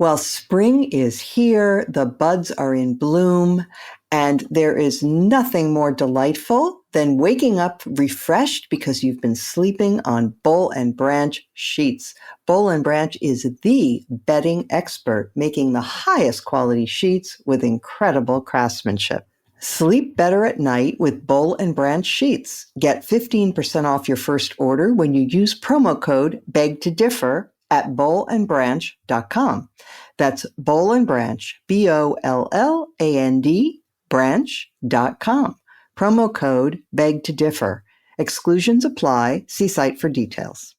Well, spring is here, the buds are in bloom, and there is nothing more delightful than waking up refreshed because you've been sleeping on Boll and Branch sheets. Boll and Branch is the bedding expert, making the highest quality sheets with incredible craftsmanship. Sleep better at night with Boll and Branch sheets. Get 15% off your first order when you use promo code Beg to Differ at bollandbranch.com. That's Boll and Branch, BOLLAND, branch.com. Promo code Beg to Differ. Exclusions apply. See site for details.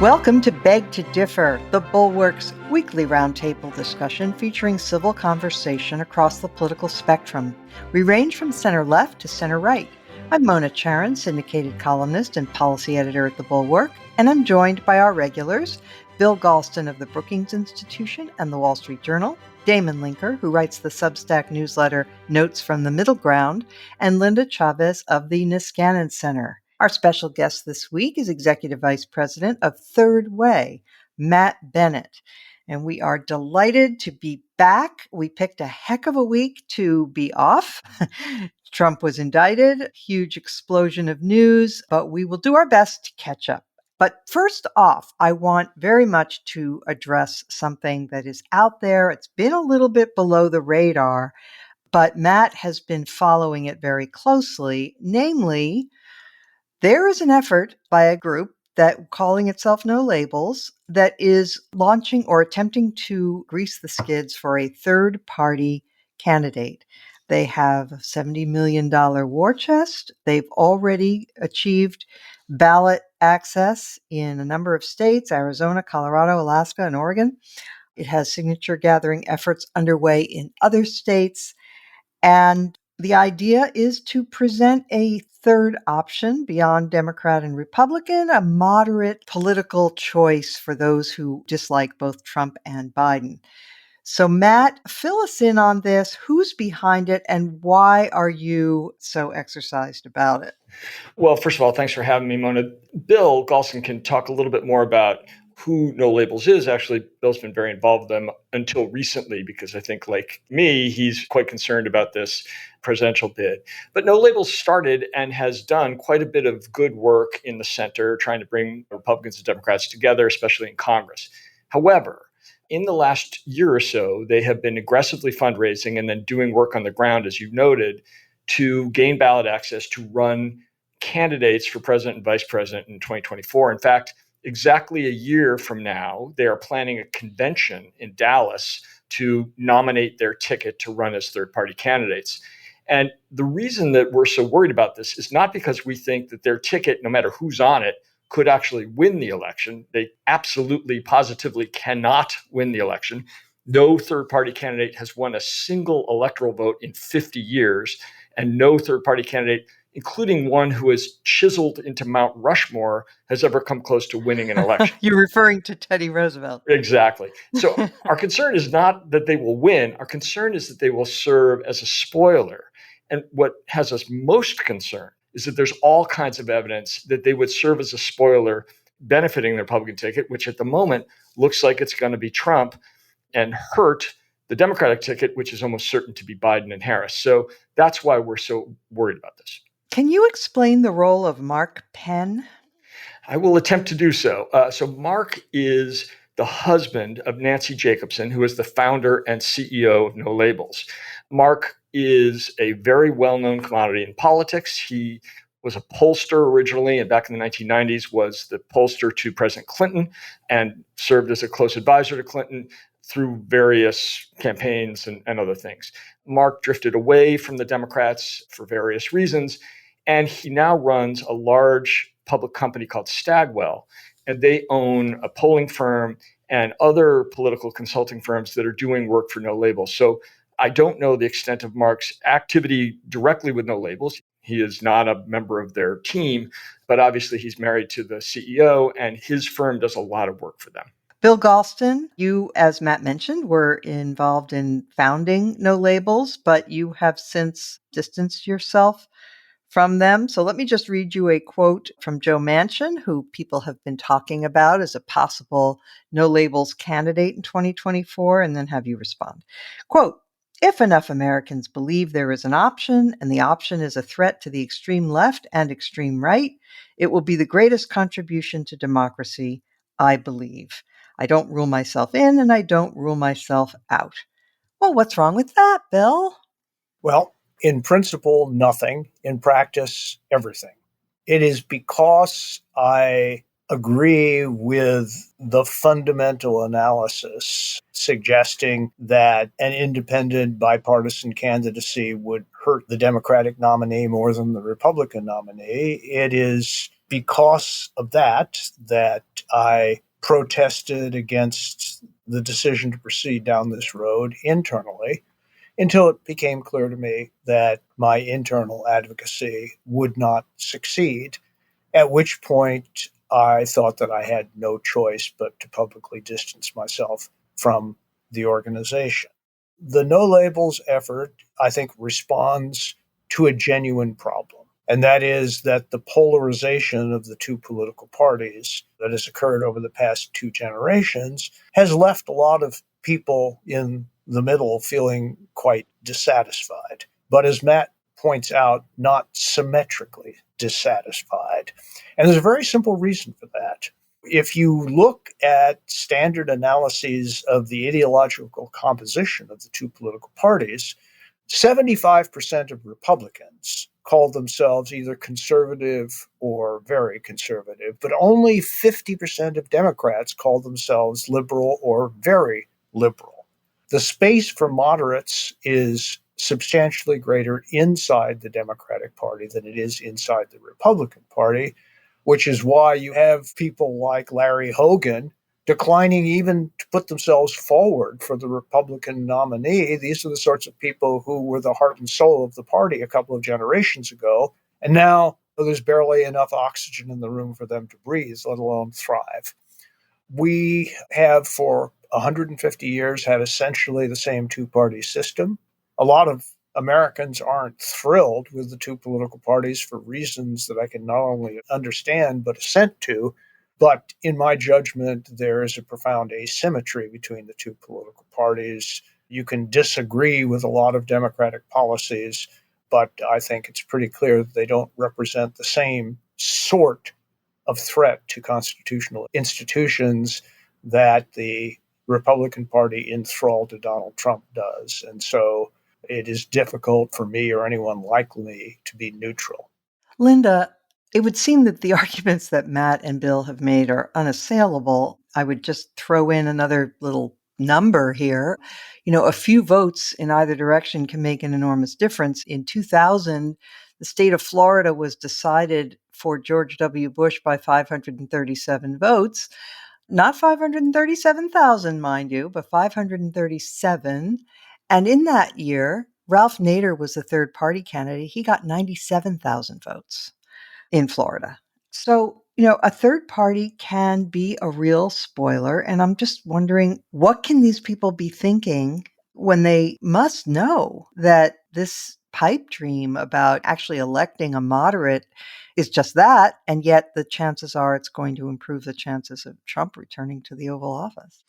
Welcome to Beg to Differ, the Bulwark's weekly roundtable discussion featuring civil conversation across the political spectrum. We range from center-left to center-right. I'm Mona Charen, syndicated columnist and policy editor at the Bulwark, and I'm joined by our regulars, Bill Galston of the Brookings Institution and the Wall Street Journal, Damon Linker, who writes the Substack newsletter Notes from the Middle Ground, and Linda Chavez of the Niskanen Center. Our special guest this week is Executive Vice President of Third Way, Matt Bennett. And we are delighted to be back. We picked a heck of a week to be off. Trump was indicted, huge explosion of news, but we will do our best to catch up. But first off, I want very much to address something that is out there. It's been a little bit below the radar, but Matt has been following it very closely, namely, there is an effort by a group that calling itself No Labels that is launching or attempting to grease the skids for a third-party candidate. They have a $70 million war chest. They've already achieved ballot access in a number of states, Arizona, Colorado, Alaska, and Oregon. It has signature gathering efforts underway in other states. And the idea is to present a third option beyond Democrat and Republican, a moderate political choice for those who dislike both Trump and Biden. So, Matt, fill us in on this. Who's behind it, and why are you so exercised about it? Well, first of all, thanks for having me, Mona. Bill Galston can talk a little bit more about who No Labels is. Actually, Bill's been very involved with them until recently because I think, like me, he's quite concerned about this presidential bid. But No Labels started and has done quite a bit of good work in the center, trying to bring Republicans and Democrats together, especially in Congress. However, in the last year or so, they have been aggressively fundraising and then doing work on the ground, as you noted, to gain ballot access to run candidates for president and vice president in 2024. In fact, exactly a year from now, they are planning a convention in Dallas to nominate their ticket to run as third-party candidates. And the reason that we're so worried about this is not because we think that their ticket, no matter who's on it, could actually win the election. They absolutely, positively cannot win the election. No third-party candidate has won a single electoral vote in 50 years, and no third-party candidate, including one who is chiseled into Mount Rushmore, has ever come close to winning an election. You're referring to Teddy Roosevelt. Exactly. So our concern is not that they will win. Our concern is that they will serve as a spoiler. And what has us most concerned is that there's all kinds of evidence that they would serve as a spoiler benefiting the Republican ticket, which at the moment looks like it's going to be Trump, and hurt the Democratic ticket, which is almost certain to be Biden and Harris. So that's why we're so worried about this. Can you explain the role of Mark Penn? I will attempt to do so. So Mark is the husband of Nancy Jacobson, who is the founder and CEO of No Labels. Mark is a very well-known commodity in politics. He was a pollster originally, and back in the 1990s was the pollster to President Clinton and served as a close advisor to Clinton through various campaigns and other things. Mark drifted away from the Democrats for various reasons, and he now runs a large public company called Stagwell, and they own a polling firm and other political consulting firms that are doing work for No Labels. So I don't know the extent of Mark's activity directly with No Labels. He is not a member of their team, but obviously he's married to the CEO, and his firm does a lot of work for them. Bill Galston, you, as Matt mentioned, were involved in founding No Labels, but you have since distanced yourself from them. So let me just read you a quote from Joe Manchin, who people have been talking about as a possible no labels candidate in 2024, and then have you respond. Quote, if enough Americans believe there is an option, and the option is a threat to the extreme left and extreme right, it will be the greatest contribution to democracy, I believe. I don't rule myself in and I don't rule myself out. Well, what's wrong with that, Bill? Well, in principle, nothing. In practice, everything. It is because I agree with the fundamental analysis suggesting that an independent bipartisan candidacy would hurt the Democratic nominee more than the Republican nominee. It is because of that I protested against the decision to proceed down this road internally, until it became clear to me that my internal advocacy would not succeed, at which point I thought that I had no choice but to publicly distance myself from the organization. The No Labels effort, I think, responds to a genuine problem, and that is that the polarization of the two political parties that has occurred over the past two generations has left a lot of people in the middle feeling quite dissatisfied. But as Matt points out, not symmetrically dissatisfied. And there's a very simple reason for that. If you look at standard analyses of the ideological composition of the two political parties, 75% of Republicans call themselves either conservative or very conservative, but only 50% of Democrats call themselves liberal or very liberal. The space for moderates is substantially greater inside the Democratic Party than it is inside the Republican Party, which is why you have people like Larry Hogan declining even to put themselves forward for the Republican nominee. These are the sorts of people who were the heart and soul of the party a couple of generations ago, and now there's barely enough oxygen in the room for them to breathe, let alone thrive. We have, for 150 years, had essentially the same two-party system. A lot of Americans aren't thrilled with the two political parties for reasons that I can not only understand but assent to. But in my judgment, there is a profound asymmetry between the two political parties. You can disagree with a lot of Democratic policies, but I think it's pretty clear that they don't represent the same sort of threat to constitutional institutions that the Republican Party enthralled to Donald Trump does. And so it is difficult for me or anyone like me to be neutral. Linda, it would seem that the arguments that Matt and Bill have made are unassailable. I would just throw in another little number here. A few votes in either direction can make an enormous difference. In 2000, the state of Florida was decided for George W. Bush by 537 votes. Not 537,000, mind you, but 537. And in that year, Ralph Nader was the third party candidate. He got 97,000 votes in Florida. So, a third party can be a real spoiler. And I'm just wondering, what can these people be thinking when they must know that this pipe dream about actually electing a moderate is just that, and yet the chances are it's going to improve the chances of Trump returning to the Oval Office?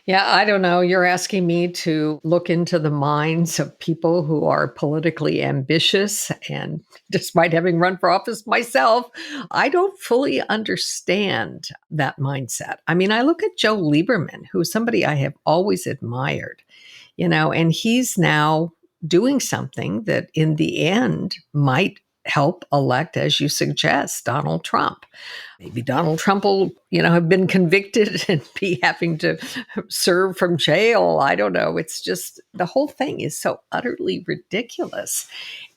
Yeah, I don't know. You're asking me to look into the minds of people who are politically ambitious, and despite having run for office myself, I don't fully understand that mindset. I mean, I look at Joe Lieberman, who's somebody I have always admired, and he's now doing something that in the end might help elect, as you suggest, Donald Trump. Maybe Donald Trump will, have been convicted and be having to serve from jail. I don't know. It's just, the whole thing is so utterly ridiculous.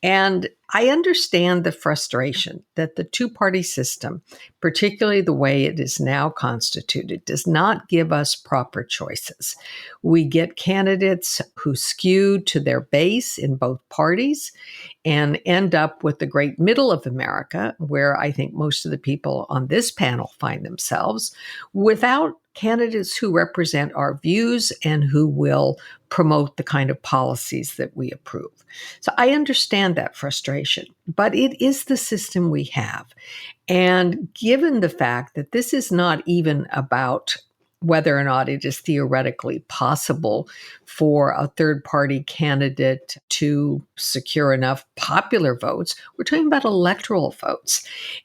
And I understand the frustration that the two-party system, particularly the way it is now constituted, does not give us proper choices. We get candidates who skew to their base in both parties, and end up with the great middle of America, where I think most of the people on this panel find themselves, without candidates who represent our views and who will promote the kind of policies that we approve. So I understand that frustration, but it is the system we have. And given the fact that this is not even about whether or not it is theoretically possible for a third party candidate to secure enough popular votes, we're talking about electoral votes.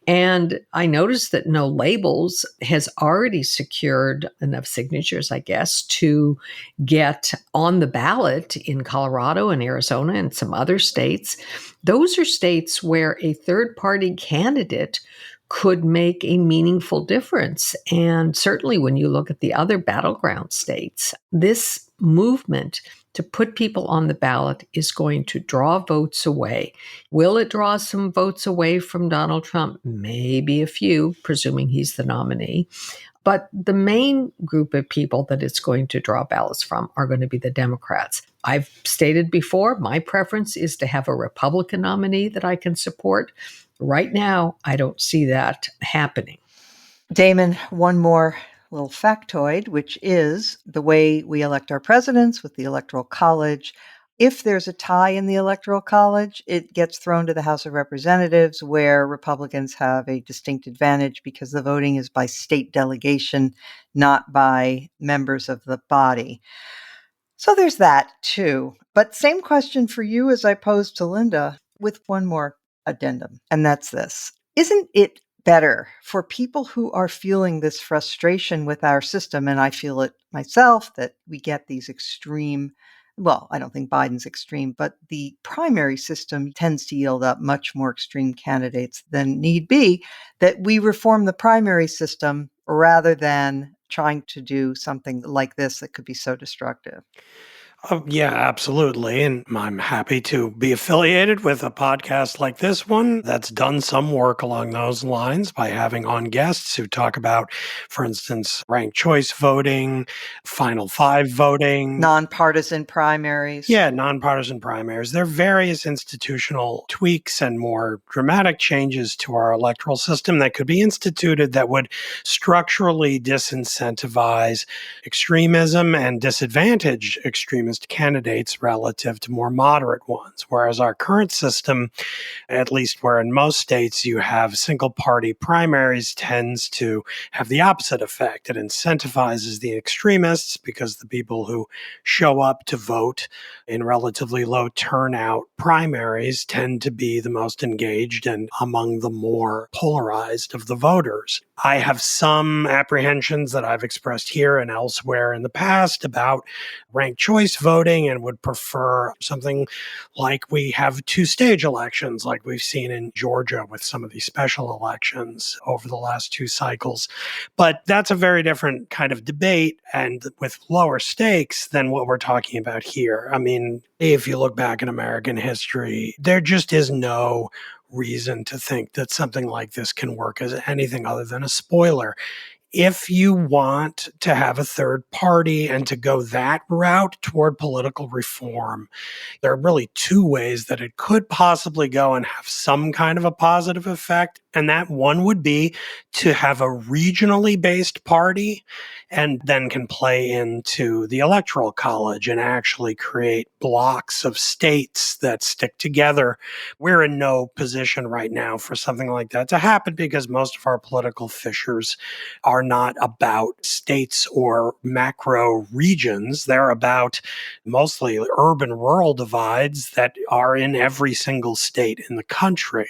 And I noticed that No Labels has already secured enough signatures, I guess, to get on the ballot in Colorado and Arizona and some other states. Those are states where a third party candidate could make a meaningful difference. And certainly when you look at the other battleground states, this movement to put people on the ballot is going to draw votes away. Will it draw some votes away from Donald Trump? Maybe a few, presuming he's the nominee. But the main group of people that it's going to draw ballots from are going to be the Democrats. I've stated before, my preference is to have a Republican nominee that I can support. Right now, I don't see that happening. Damon, one more little factoid, which is the way we elect our presidents with the Electoral College. If there's a tie in the Electoral College, it gets thrown to the House of Representatives, where Republicans have a distinct advantage because the voting is by state delegation, not by members of the body. So there's that too. But same question for you as I posed to Linda, with one more addendum, and that's this. Isn't it better for people who are feeling this frustration with our system, and I feel it myself, that we get these extreme, well, I don't think Biden's extreme, but the primary system tends to yield up much more extreme candidates than need be, that we reform the primary system rather than trying to do something like this that could be so destructive? Yeah, absolutely. And I'm happy to be affiliated with a podcast like this one that's done some work along those lines by having on guests who talk about, for instance, ranked choice voting, final five voting. Nonpartisan primaries. Yeah, nonpartisan primaries. There are various institutional tweaks and more dramatic changes to our electoral system that could be instituted that would structurally disincentivize extremism and disadvantage extremist candidates relative to more moderate ones. Whereas our current system, at least where in most states you have single party primaries, tends to have the opposite effect. It incentivizes the extremists because the people who show up to vote in relatively low turnout primaries tend to be the most engaged and among the more polarized of the voters. I have some apprehensions that I've expressed here and elsewhere in the past about ranked choice voting, and would prefer something like we have two-stage elections like we've seen in Georgia with some of these special elections over the last two cycles. But that's a very different kind of debate and with lower stakes than what we're talking about here. I mean, if you look back in American history, there just is no reason to think that something like this can work as anything other than a spoiler. If you want to have a third party and to go that route toward political reform, there are really two ways that it could possibly go and have some kind of a positive effect. And that one would be to have a regionally based party and then can play into the Electoral College and actually create blocks of states that stick together. We're in no position right now for something like that to happen because most of our political fissures are not about states or macro regions. They're about mostly urban-rural divides that are in every single state in the country.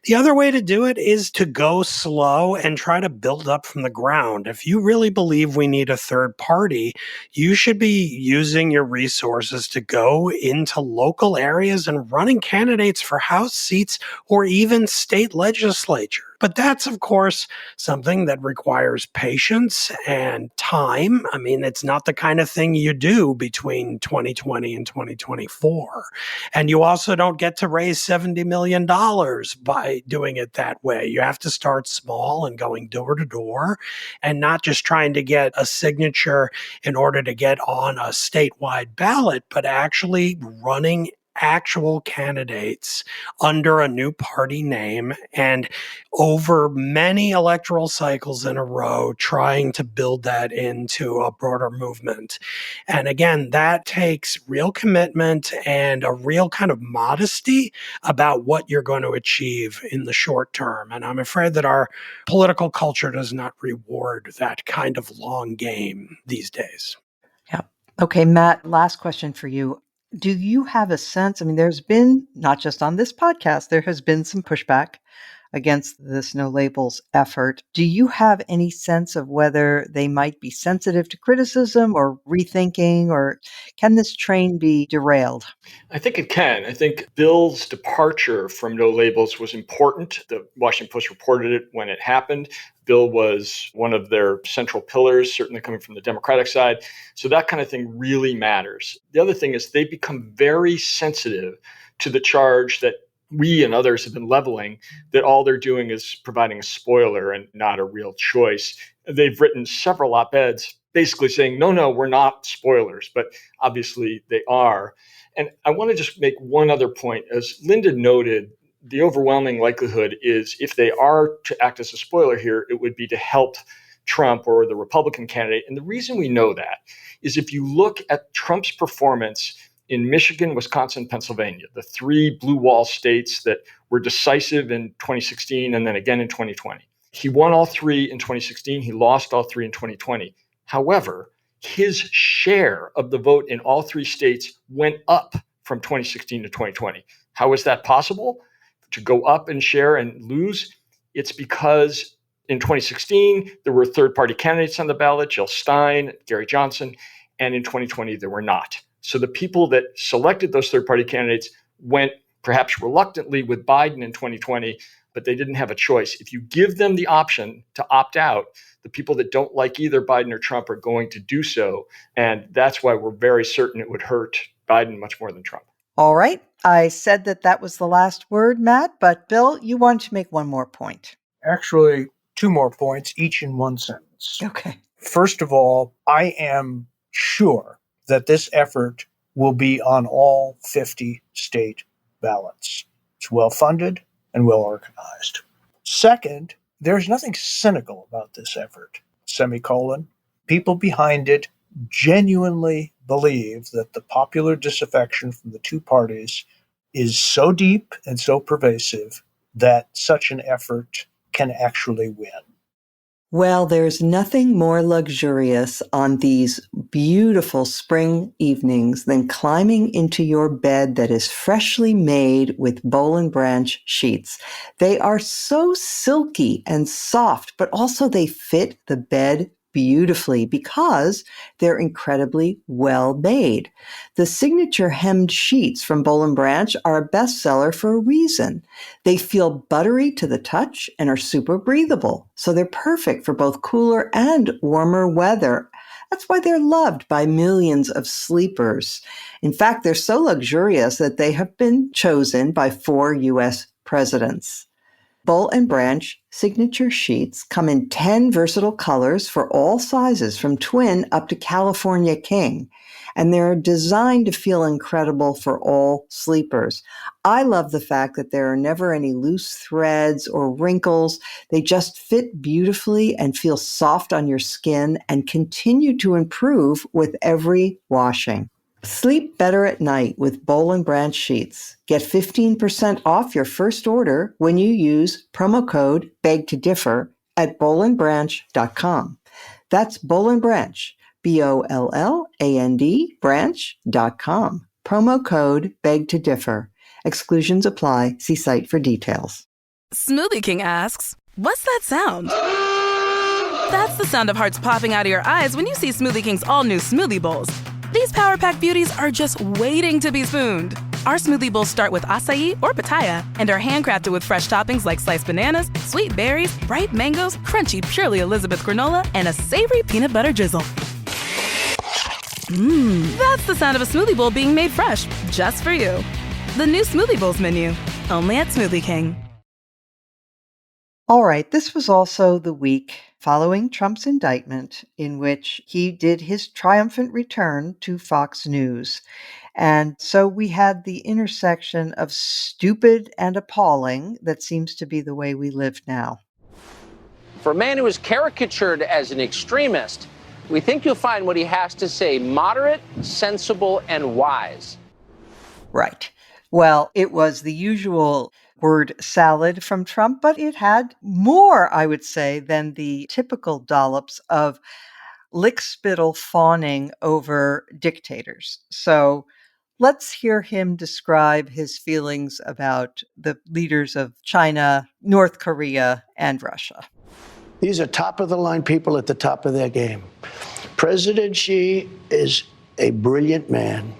The other way to do it is to go slow and try to build up from the ground. If you really believe we need a third party, you should be using your resources to go into local areas and running candidates for House seats or even state legislature. But that's, of course, something that requires patience and time. I mean, it's not the kind of thing you do between 2020 and 2024. And you also don't get to raise $70 million by doing it that way. You have to start small and going door to door and not just trying to get a signature in order to get on a statewide ballot, but actually running actual candidates under a new party name and over many electoral cycles in a row trying to build that into a broader movement. And again, that takes real commitment and a real kind of modesty about what you're going to achieve in the short term. And I'm afraid that our political culture does not reward that kind of long game these days. Yeah. Okay, Matt, last question for you. Do you have a sense? I mean, there's been, not just on this podcast, there has been some pushback against this no labels effort. Do you have any sense of whether they might be sensitive to criticism or rethinking, or can this train be derailed? I think it can. I think Bill's departure from no labels was important. The Washington Post reported it when it happened. Bill was one of their central pillars, certainly coming from the Democratic side. So that kind of thing really matters. The other thing is they've become very sensitive to the charge that we and others have been leveling, that all they're doing is providing a spoiler and not a real choice. They've written several op-eds basically saying, no, we're not spoilers, but obviously they are. And I want to just make one other point. As Linda noted, the overwhelming likelihood is if they are to act as a spoiler here, it would be to help Trump or the Republican candidate. And the reason we know that is if you look at Trump's performance in Michigan, Wisconsin, Pennsylvania, the three blue wall states that were decisive in 2016 and then again in 2020. He won all three in 2016. He lost all three in 2020. However, his share of the vote in all three states went up from 2016 to 2020. How is that possible? To go up in share and lose? It's because in 2016, there were third-party candidates on the ballot, Jill Stein, Gary Johnson, and in 2020, there were not. So the people that selected those third-party candidates went perhaps reluctantly with Biden in 2020, but they didn't have a choice. If you give them the option to opt out, the people that don't like either Biden or Trump are going to do so. And that's why we're very certain it would hurt Biden much more than Trump. All right. I said that was the last word, Matt, but Bill, you wanted to make one more point. Actually, two more points, each in one sentence. Okay. First of all, I am sure that this effort will be on all 50 state ballots. It's well-funded and well-organized. Second, there's nothing cynical about this effort, semicolon. People behind it genuinely believe that the popular disaffection from the two parties is so deep and so pervasive that such an effort can actually win. Well, there's nothing more luxurious on these beautiful spring evenings than climbing into your bed that is freshly made with bowl and branch sheets. They are so silky and soft, but also they fit the bed beautifully because they're incredibly well made. The signature hemmed sheets from Boll & Branch are a bestseller for a reason. They feel buttery to the touch and are super breathable, so they're perfect for both cooler and warmer weather. That's why they're loved by millions of sleepers. In fact, they're so luxurious that they have been chosen by 4 U.S. presidents. Boll & Branch signature sheets come in 10 versatile colors for all sizes, from twin up to California king, and they're designed to feel incredible for all sleepers. I love the fact that there are never any loose threads or wrinkles. They just fit beautifully and feel soft on your skin and continue to improve with every washing. Sleep better at night with Boll & Branch sheets. Get 15% off your first order when you use promo code BEGTODIFFER at bollandbranch.com. That's Boll & Branch, BOLLAND branch.com. Promo code BEGTODIFFER. Exclusions apply. See site for details. Smoothie King asks, what's that sound? That's the sound of hearts popping out of your eyes when you see Smoothie King's all-new Smoothie Bowls. These Power Pack beauties are just waiting to be spooned. Our smoothie bowls start with acai or pitaya and are handcrafted with fresh toppings like sliced bananas, sweet berries, ripe mangoes, crunchy Purely Elizabeth granola, and a savory peanut butter drizzle. That's the sound of a smoothie bowl being made fresh, just for you. The new Smoothie Bowls menu, only at Smoothie King. All right, this was also the week following Trump's indictment in which he did his triumphant return to Fox News. And so we had the intersection of stupid and appalling that seems to be the way we live now. For a man who is caricatured as an extremist, we think you'll find what he has to say moderate, sensible, and wise. Right. Well, it was the usual word salad from Trump, but it had more, I would say, than the typical dollops of lickspittle fawning over dictators. So let's hear him describe his feelings about the leaders of China, North Korea, and Russia. These are top-of-the-line people at the top of their game. President Xi is a brilliant man.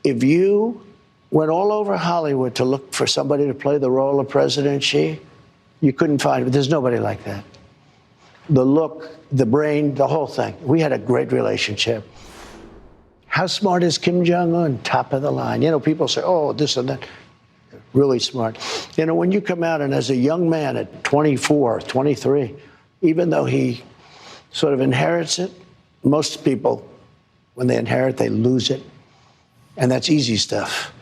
If you went all over Hollywood to look for somebody to play the role of President Xi, you couldn't find it. There's nobody like that. The look, the brain, the whole thing. We had a great relationship. How smart is Kim Jong-un? Top of the line. You know, people say, oh, this and that. Really smart. You know, when you come out and as a young man at 24, 23, even though he sort of inherits it, most people, when they inherit, they lose it. And that's easy stuff.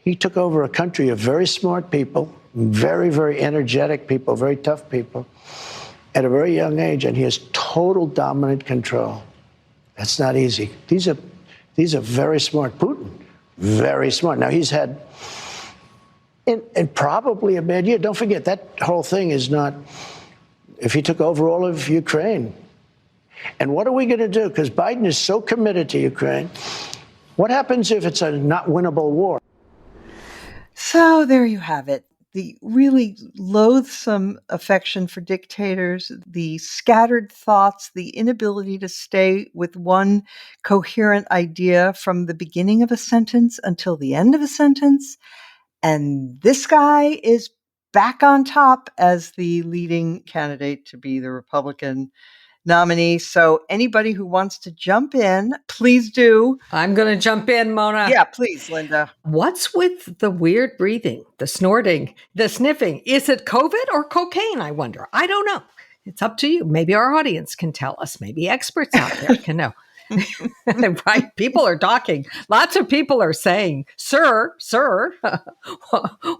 He took over a country of very smart people, very, very energetic people, very tough people, at a very young age, and he has total dominant control. That's not easy. These are very smart. Putin, very smart. Now, he's had, and probably a bad year. Don't forget, that whole thing is not, if he took over all of Ukraine. And what are we going to do? Because Biden is so committed to Ukraine. What happens if it's a not winnable war? So there you have it. The really loathsome affection for dictators, the scattered thoughts, the inability to stay with one coherent idea from the beginning of a sentence until the end of a sentence. And this guy is back on top as the leading candidate to be the Republican nominee. So anybody who wants to jump in, please do. I'm going to jump in, Mona. Yeah, please, Linda. What's with the weird breathing, the snorting, the sniffing? Is it COVID or cocaine, I wonder? I don't know. It's up to you. Maybe our audience can tell us. Maybe experts out there can know. Right? People are talking. Lots of people are saying, sir,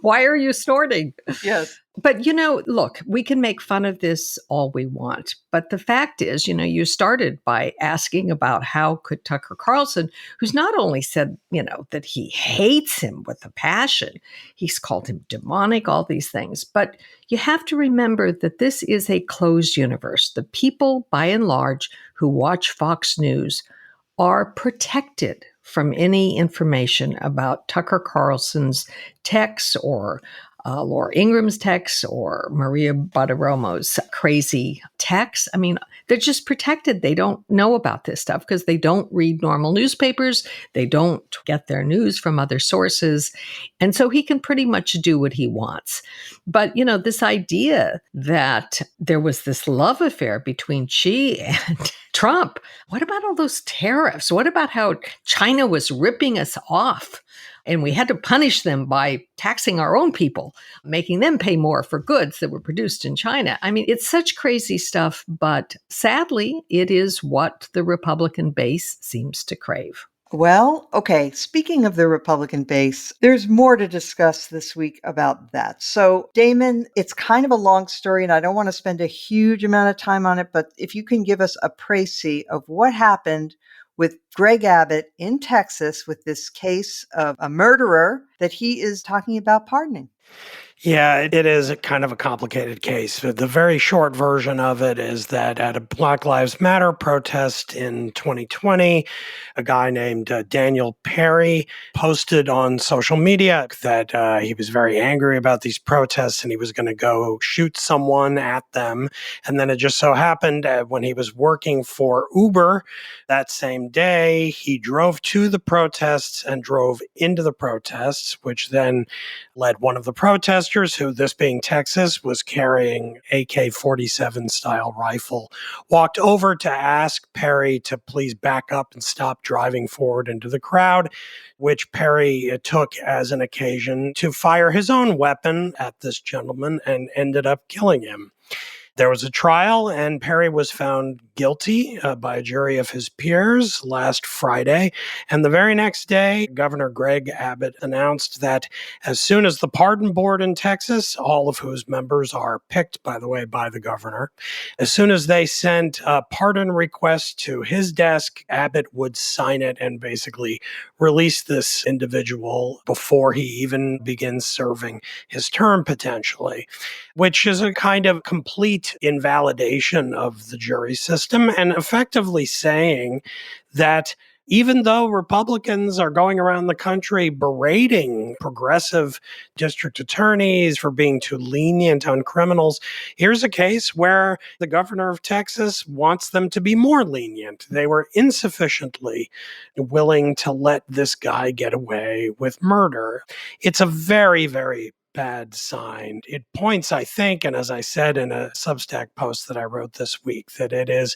why are you snorting? Yes. But, you know, look, we can make fun of this all we want. But the fact is, you know, you started by asking about how could Tucker Carlson, who's not only said, you know, that he hates him with a passion, he's called him demonic, all these things. But you have to remember that this is a closed universe. The people, by and large, who watch Fox News are protected from any information about Tucker Carlson's texts or Laura Ingram's texts or Maria Bartiromo's crazy texts. I mean, they're just protected. They don't know about this stuff because they don't read normal newspapers. They don't get their news from other sources. And so he can pretty much do what he wants. But, you know, this idea that there was this love affair between Xi and Trump, what about all those tariffs? What about how China was ripping us off? And we had to punish them by taxing our own people, making them pay more for goods that were produced in China. I mean, it's such crazy stuff, but sadly, it is what the Republican base seems to crave. Well, okay, speaking of the Republican base, there's more to discuss this week about that. So, Damon, it's kind of a long story, and I don't want to spend a huge amount of time on it, but if you can give us a précis of what happened with Greg Abbott in Texas with this case of a murderer that he is talking about pardoning. Yeah, it is kind of a complicated case. The very short version of it is that at a Black Lives Matter protest in 2020, a guy named Daniel Perry posted on social media that he was very angry about these protests and he was going to go shoot someone at them. And then it just so happened when he was working for Uber that same day, he drove to the protests and drove into the protests, which then led one of the protesters, who, this being Texas, was carrying AK-47 style rifle, walked over to ask Perry to please back up and stop driving forward into the crowd, which Perry took as an occasion to fire his own weapon at this gentleman and ended up killing him. There was a trial, and Perry was found guilty by a jury of his peers last Friday. And the very next day, Governor Greg Abbott announced that as soon as the pardon board in Texas, all of whose members are picked, by the way, by the governor, as soon as they sent a pardon request to his desk, Abbott would sign it and basically release this individual before he even begins serving his term potentially, which is a kind of complete invalidation of the jury system and effectively saying that even though Republicans are going around the country berating progressive district attorneys for being too lenient on criminals, here's a case where the governor of Texas wants them to be more lenient. They were insufficiently willing to let this guy get away with murder. It's a very, very bad sign. It points, I think, and as I said in a Substack post that I wrote this week, that it is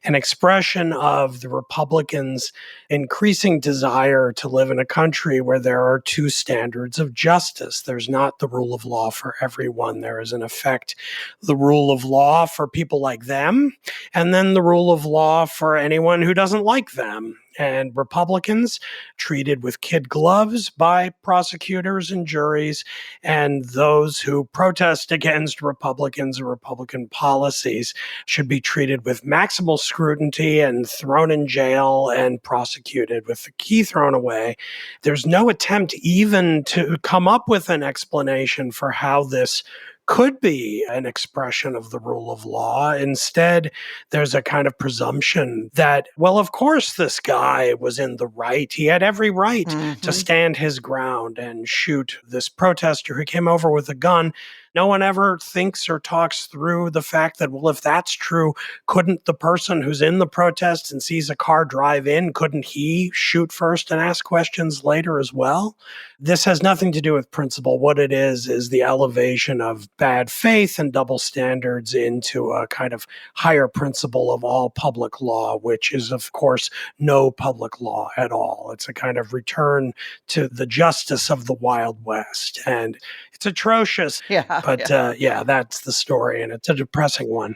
an expression of the Republicans' increasing desire to live in a country where there are two standards of justice. There's not the rule of law for everyone. There is, in effect, the rule of law for people like them, and then the rule of law for anyone who doesn't like them. And Republicans treated with kid gloves by prosecutors and juries, and those who protest against Republicans or Republican policies should be treated with maximal scrutiny and thrown in jail and prosecuted with the key thrown away. There's no attempt even to come up with an explanation for how this could be an expression of the rule of law. Instead, there's a kind of presumption that, well, of course, this guy was in the right. He had every right to stand his ground and shoot this protester who came over with a gun. No one ever thinks or talks through the fact that, well, if that's true, couldn't the person who's in the protest and sees a car drive in, couldn't he shoot first and ask questions later as well? This has nothing to do with principle. What it is the elevation of bad faith and double standards into a kind of higher principle of all public law, which is, of course, no public law at all. It's a kind of return to the justice of the Wild West. And it's atrocious. But that's the story, and it's a depressing one.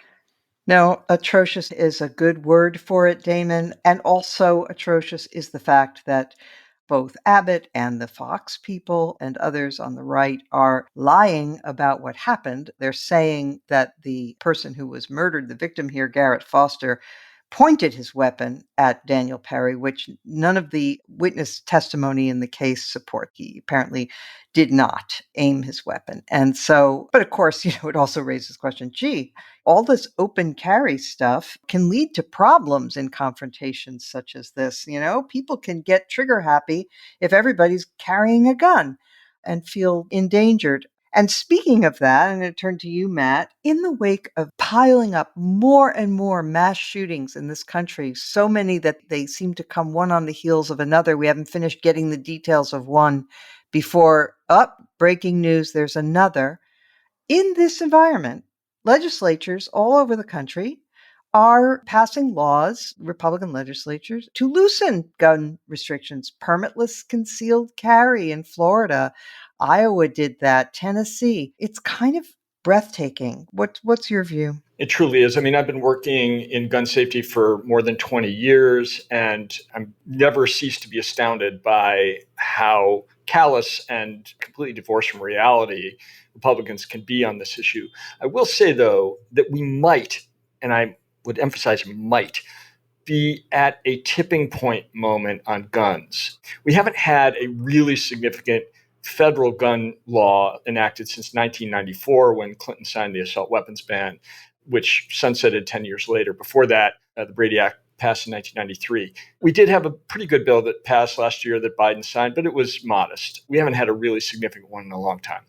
No, atrocious is a good word for it, Damon. And also atrocious is the fact that both Abbott and the Fox people and others on the right are lying about what happened. They're saying that the person who was murdered, the victim here, Garrett Foster, pointed his weapon at Daniel Perry, which none of the witness testimony in the case support. He apparently did not aim his weapon. And so, but of course, it also raises the question, gee, all this open carry stuff can lead to problems in confrontations such as this. People can get trigger happy if everybody's carrying a gun and feel endangered. And speaking of that, I'm going to turn to you, Matt. In the wake of piling up more and more mass shootings in this country, so many that they seem to come one on the heels of another. We haven't finished getting the details of one before, breaking news, there's another. In this environment, legislatures all over the country are passing laws, Republican legislatures, to loosen gun restrictions, permitless concealed carry in Florida. Iowa did that, Tennessee. It's kind of breathtaking. What's your view? It truly is. I mean, I've been working in gun safety for more than 20 years, and I'm never ceased to be astounded by how callous and completely divorced from reality Republicans can be on this issue. I will say, though, that we might, and I would emphasize might, be at a tipping point moment on guns. We haven't had a really significant federal gun law enacted since 1994 when Clinton signed the assault weapons ban, which sunsetted 10 years later. Before that, the Brady Act passed in 1993. We did have a pretty good bill that passed last year that Biden signed, but it was modest. We haven't had a really significant one in a long time.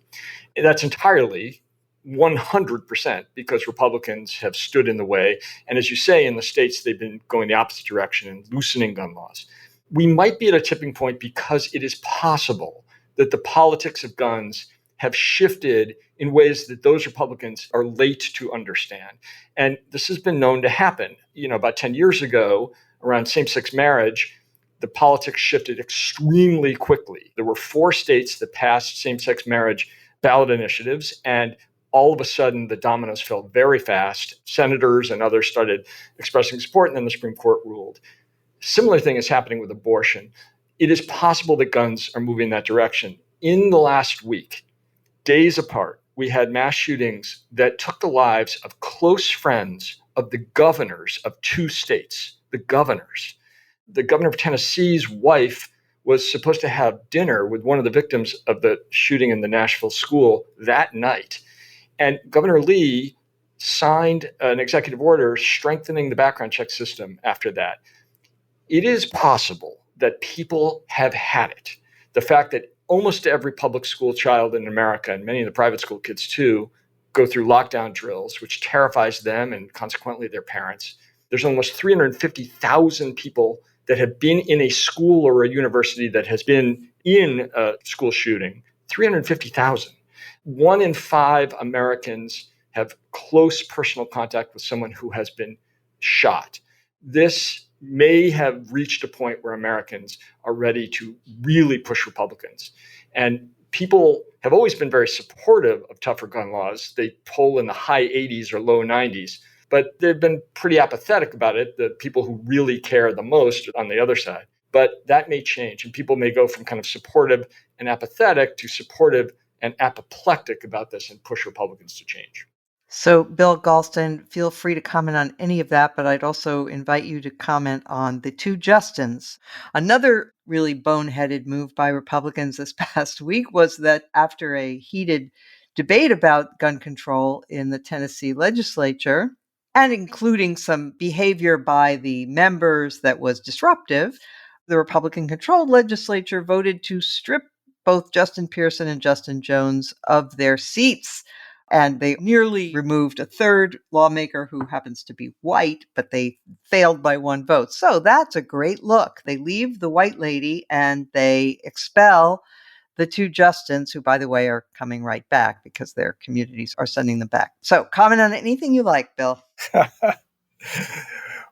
That's entirely 100% because Republicans have stood in the way. And as you say, in the states, they've been going the opposite direction and loosening gun laws. We might be at a tipping point because it is possible that the politics of guns have shifted in ways that those Republicans are late to understand. And this has been known to happen. About 10 years ago, around same-sex marriage, the politics shifted extremely quickly. There were 4 states that passed same-sex marriage ballot initiatives, and all of a sudden the dominoes fell very fast. Senators and others started expressing support, and then the Supreme Court ruled. Similar thing is happening with abortion. It is possible that guns are moving that direction. In the last week, days apart, we had mass shootings that took the lives of close friends of the governors of two states, the governors. The governor of Tennessee's wife was supposed to have dinner with one of the victims of the shooting in the Nashville school that night. And Governor Lee signed an executive order strengthening the background check system after that. It is possible that people have had it. The fact that almost every public school child in America, and many of the private school kids too, go through lockdown drills, which terrifies them and consequently their parents. There's almost 350,000 people that have been in a school or a university that has been in a school shooting. 350,000. 1 in 5 Americans have close personal contact with someone who has been shot. This may have reached a point where Americans are ready to really push Republicans. And people have always been very supportive of tougher gun laws. They poll in the high 80s or low 90s, but they've been pretty apathetic about it, the people who really care the most on the other side. But that may change, and people may go from kind of supportive and apathetic to supportive and apoplectic about this and push Republicans to change. So, Bill Galston, feel free to comment on any of that, but I'd also invite you to comment on the two Justins. Another really boneheaded move by Republicans this past week was that after a heated debate about gun control in the Tennessee legislature, and including some behavior by the members that was disruptive, the Republican-controlled legislature voted to strip both Justin Pearson and Justin Jones of their seats. And they nearly removed a third lawmaker who happens to be white, but they failed by one vote. So that's a great look. They leave the white lady and they expel the two Justins, who, by the way, are coming right back because their communities are sending them back. So comment on anything you like, Bill.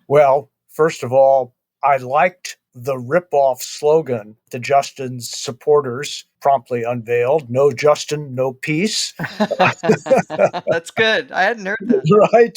Well, first of all, I liked the ripoff slogan the Justin's supporters promptly unveiled: "No Justin, no peace." That's good. I hadn't heard that. Right.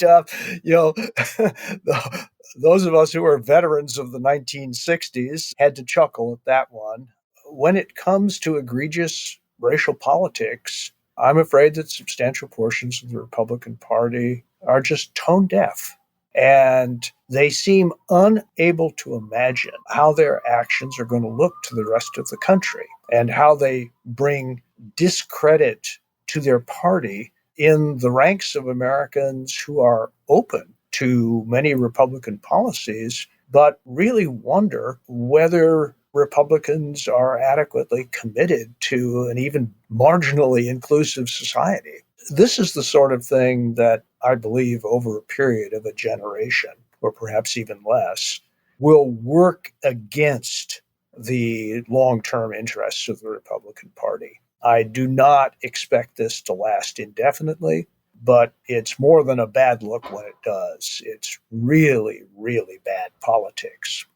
Those of us who are veterans of the 1960s had to chuckle at that one. When it comes to egregious racial politics, I'm afraid that substantial portions of the Republican Party are just tone deaf. And they seem unable to imagine how their actions are going to look to the rest of the country and how they bring discredit to their party in the ranks of Americans who are open to many Republican policies, but really wonder whether Republicans are adequately committed to an even marginally inclusive society. This is the sort of thing that I believe over a period of a generation, or perhaps even less, will work against the long-term interests of the Republican Party. I do not expect this to last indefinitely, but it's more than a bad look when it does. It's really, really bad politics.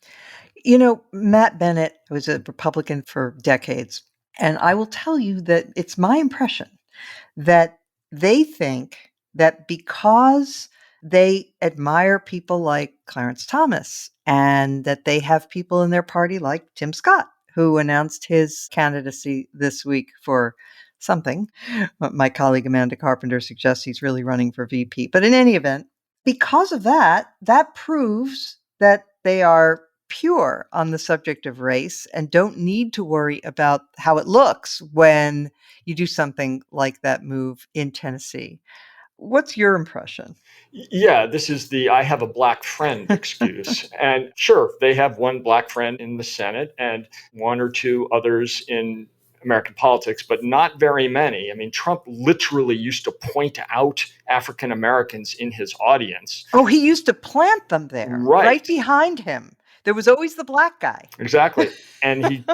You know, Matt Bennett was a Republican for decades, and I will tell you that it's my impression that they think that because they admire people like Clarence Thomas and that they have people in their party like Tim Scott, who announced his candidacy this week for something. My colleague Amanda Carpenter suggests he's really running for VP. But in any event, because of that, that proves that they are pure on the subject of race and don't need to worry about how it looks when you do something like that move in Tennessee. What's your impression? Yeah, this is the "I have a black friend" excuse. And sure, they have one black friend in the Senate and one or two others in American politics, but not very many. I mean, Trump literally used to point out African Americans in his audience. Oh, he used to plant them there, right behind him. There was always the black guy. Exactly. And he,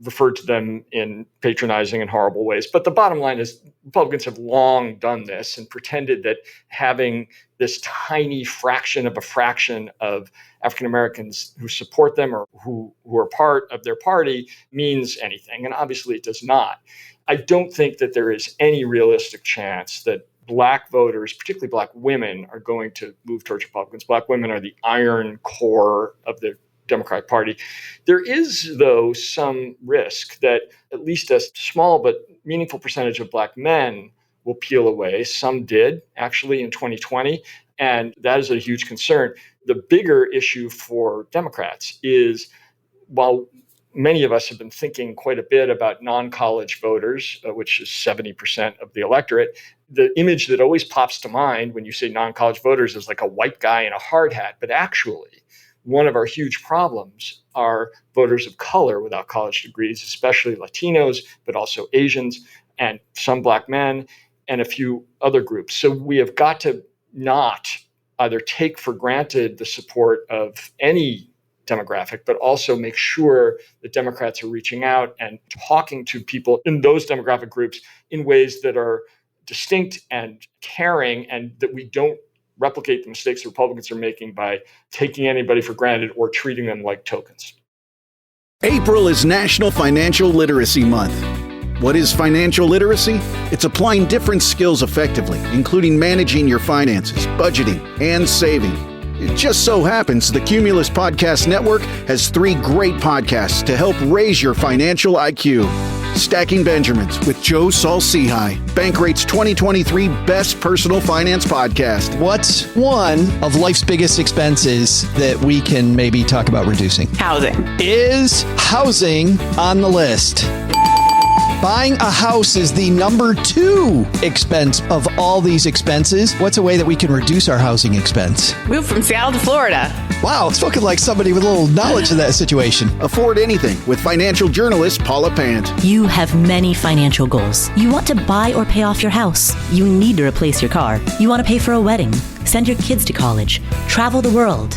referred to them in patronizing and horrible ways. But the bottom line is Republicans have long done this and pretended that having this tiny fraction of a fraction of African Americans who support them or who are part of their party means anything. And obviously it does not. I don't think that there is any realistic chance that Black voters, particularly Black women, are going to move towards Republicans. Black women are the iron core of the Democratic Party. There is, though, some risk that at least a small but meaningful percentage of Black men will peel away. Some did, actually, in 2020, and that is a huge concern. The bigger issue for Democrats is, while many of us have been thinking quite a bit about non-college voters, which is 70% of the electorate, the image that always pops to mind when you say non-college voters is like a white guy in a hard hat. But actually, one of our huge problems are voters of color without college degrees, especially Latinos, but also Asians and some Black men and a few other groups. So we have got to not either take for granted the support of any demographic, but also make sure that Democrats are reaching out and talking to people in those demographic groups in ways that are distinct and caring, and that we don't replicate the mistakes the Republicans are making by taking anybody for granted or treating them like tokens. April is National Financial Literacy Month. What is financial literacy? It's applying different skills effectively, including managing your finances, budgeting, and saving. It just so happens the Cumulus Podcast Network has 3 great podcasts to help raise your financial IQ. Stacking Benjamins with Joe Saul-Sehy, Bankrate's 2023 Best Personal Finance Podcast. What's one of life's biggest expenses that we can maybe talk about reducing? Housing. Is housing on the list? Buying a house is the number 2 expense of all these expenses. What's a way that we can reduce our housing expense? Move from Seattle to Florida. Wow, spoken like somebody with a little knowledge of that situation. Afford anything with financial journalist Paula Pant. You have many financial goals. You want to buy or pay off your house. You need to replace your car. You want to pay for a wedding, send your kids to college, travel the world,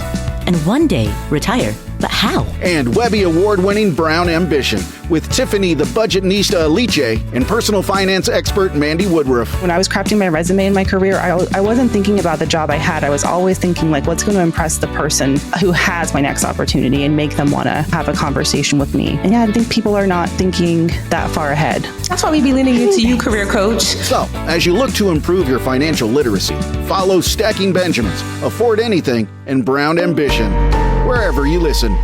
and one day retire. But how? And Webby Award-winning Brown Ambition with Tiffany the Budgetnista Aliche and personal finance expert Mandy Woodruff. When I was crafting my resume in my career, I wasn't thinking about the job I had. I was always thinking, like, what's going to impress the person who has my next opportunity and make them want to have a conversation with me. And yeah, I think people are not thinking that far ahead. That's why we be leaning into you, career coach. So, as you look to improve your financial literacy, follow Stacking Benjamins, Afford Anything, and Brown Ambition, wherever you listen.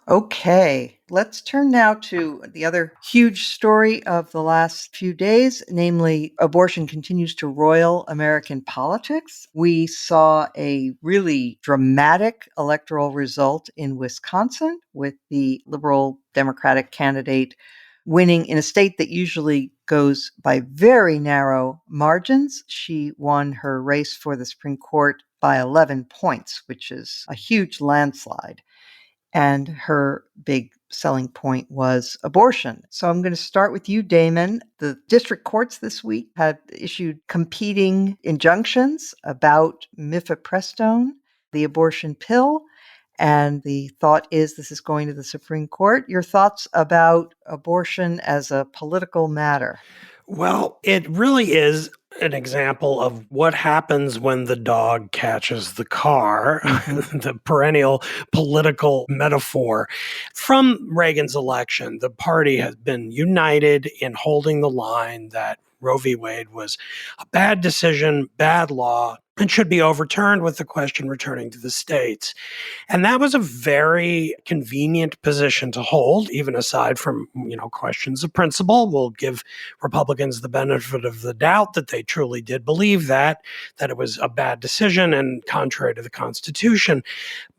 Okay, let's turn now to the other huge story of the last few days, namely abortion continues to roil American politics. We saw a really dramatic electoral result in Wisconsin with the liberal Democratic candidate winning in a state that usually goes by very narrow margins. She won her race for the Supreme Court by 11 points, which is a huge landslide. And her big selling point was abortion. So I'm going to start with you, Damon. The district courts this week have issued competing injunctions about mifepristone, the abortion pill, and the thought is this is going to the Supreme Court. Your thoughts about abortion as a political matter? Well, it really is an example of what happens when the dog catches the car, the perennial political metaphor. From Reagan's election, the party has been united in holding the line that Roe v. Wade was a bad decision, bad law, and should be overturned, with the question returning to the states. And that was a very convenient position to hold, even aside from, questions of principle. We'll give Republicans the benefit of the doubt that they truly did believe that it was a bad decision and contrary to the Constitution.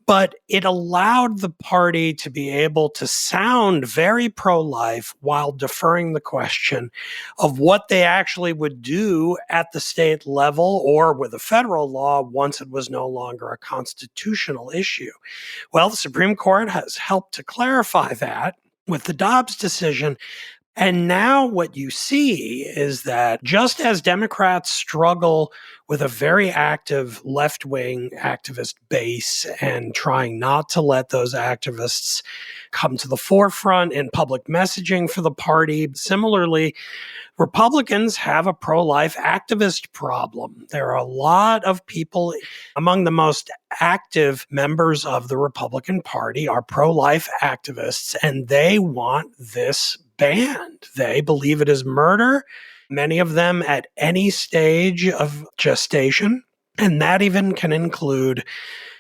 But it allowed the party to be able to sound very pro-life while deferring the question of what they actually would do at the state level or with a federal law once it was no longer a constitutional issue. Well, the Supreme Court has helped to clarify that with the Dobbs decision. And now what you see is that just as Democrats struggle with a very active left-wing activist base and trying not to let those activists come to the forefront in public messaging for the party, similarly, Republicans have a pro-life activist problem. There are a lot of people among the most active members of the Republican Party are pro-life activists, and they want this banned. They believe it is murder. many of them at any stage of gestation. And that even can include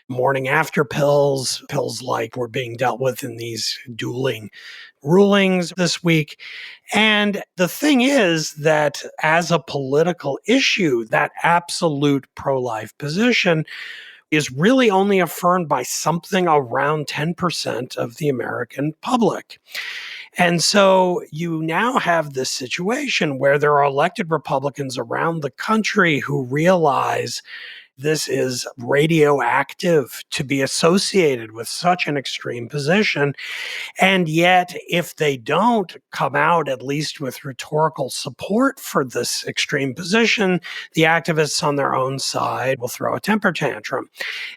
morning after pills, pills like were being dealt with in these dueling rulings this week. And the thing is that as a political issue, that absolute pro-life position is really only affirmed by something around 10% of the American public. And so you now have this situation where there are elected Republicans around the country who realize this is radioactive to be associated with such an extreme position. And yet, if they don't come out, at least with rhetorical support for this extreme position, the activists on their own side will throw a temper tantrum.